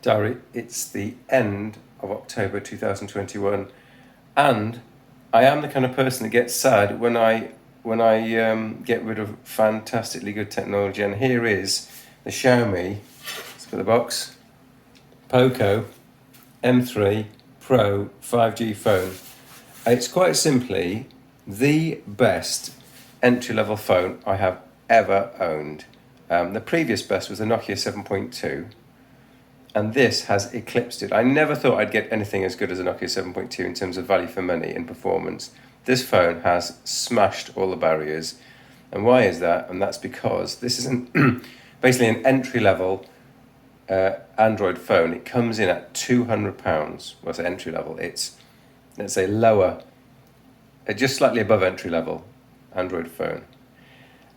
Diary, it's the end of October 2021, and I am the kind of person that gets sad when I get rid of fantastically good technology. And here is the Xiaomi, let's get the box, Poco M3 Pro 5G phone. It's quite simply the best entry-level phone I have ever owned. The previous best was the Nokia 7.2. And this has eclipsed it. I never thought I'd get anything as good as a Nokia 7.2 in terms of value for money and performance. This phone has smashed all the barriers. And why is that? And that's because this is basically an entry-level Android phone. It comes in at £200. Well, it's entry level. It's, let's say, lower, just slightly above entry level Android phone.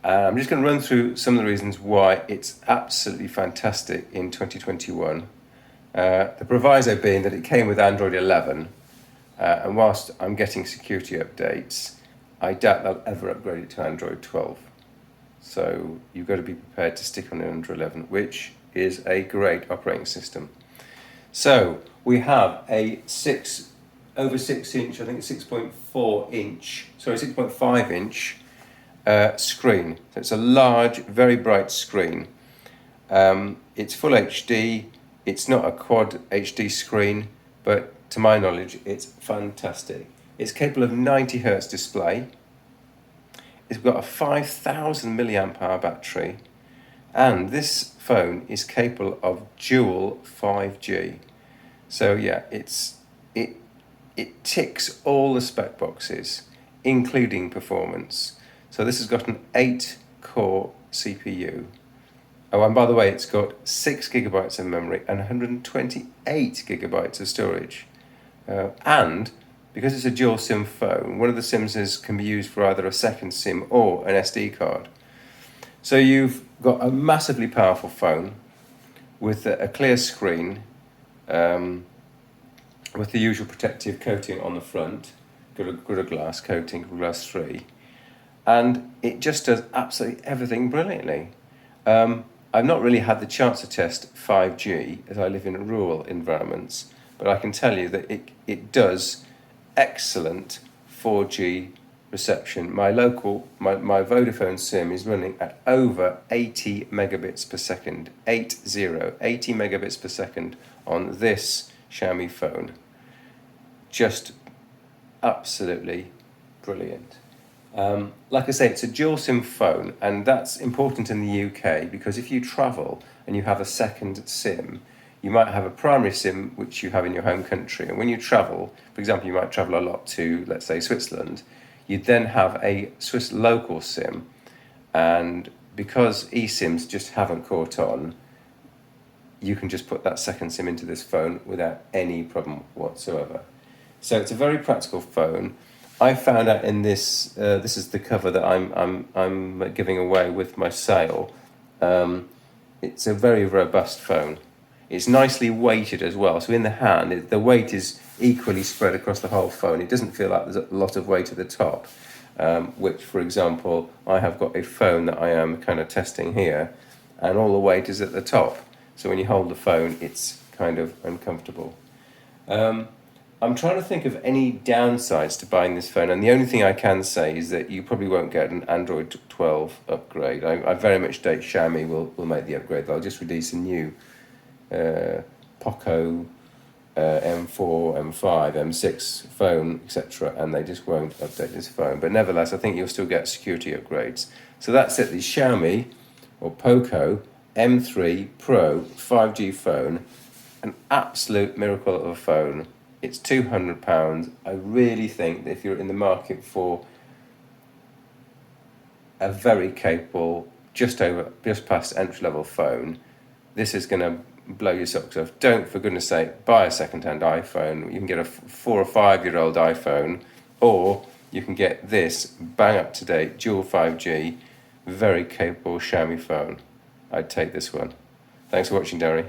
I'm just going to run through some of the reasons why it's absolutely fantastic in 2021. The proviso being that it came with Android 11, and whilst I'm getting security updates, I doubt they'll ever upgrade it to Android 12. So you've got to be prepared to stick on Android 11, which is a great operating system. So we have a over 6 inch, I think it's 6.5 inch screen. So it's a large, very bright screen. It's full HD. It's not a quad HD screen, but to my knowledge, it's fantastic. It's capable of 90 Hertz display. It's got a 5,000 milliamp hour battery, and this phone is capable of dual 5G. So yeah, it ticks all the spec boxes, including performance. So this has got an 8-core CPU. Oh, and by the way, it's got 6 gigabytes of memory and 128 gigabytes of storage. And because it's a dual SIM phone, one of the SIMs can be used for either a second SIM or an SD card. So you've got a massively powerful phone with a clear screen, with the usual protective coating on the front, got a glass coating, glass 3. And it just does absolutely everything brilliantly. I've not really had the chance to test 5G as I live in rural environments, but I can tell you that it does excellent 4G reception. My Vodafone SIM is running at over 80 megabits per second, 80 megabits per second on this Xiaomi phone. Just absolutely brilliant. Like I say, it's a dual SIM phone, and that's important in the UK because if you travel and you have a second SIM, you might have a primary SIM which you have in your home country, and when you travel, for example, you might travel a lot to, let's say, Switzerland, you'd then have a Swiss local SIM, and because eSIMs just haven't caught on, you can just put that second SIM into this phone without any problem whatsoever. So it's a very practical phone. I found out in this, this is the cover that I'm giving away with my sale. It's a very robust phone. It's nicely weighted as well. So in the hand, the weight is equally spread across the whole phone. It doesn't feel like there's a lot of weight at the top, which, for example, I have got a phone that I am kind of testing here, and all the weight is at the top. So when you hold the phone, it's kind of uncomfortable. I'm trying to think of any downsides to buying this phone, and the only thing I can say is that you probably won't get an Android 12 upgrade. I very much doubt Xiaomi will make the upgrade. They'll just release a new Poco M4, M5, M6 phone, etc., and they just won't update this phone. But nevertheless, I think you'll still get security upgrades. So that's it, the Xiaomi or Poco M3 Pro 5G phone, an absolute miracle of a phone. It's £200. I really think that if you're in the market for a very capable, just past entry-level phone, this is going to blow your socks off. Don't, for goodness sake, buy a second-hand iPhone. You can get a 4 or 5-year-old iPhone, or you can get this bang up-to-date dual 5G, very capable Xiaomi phone. I'd take this one. Thanks for watching, Derry.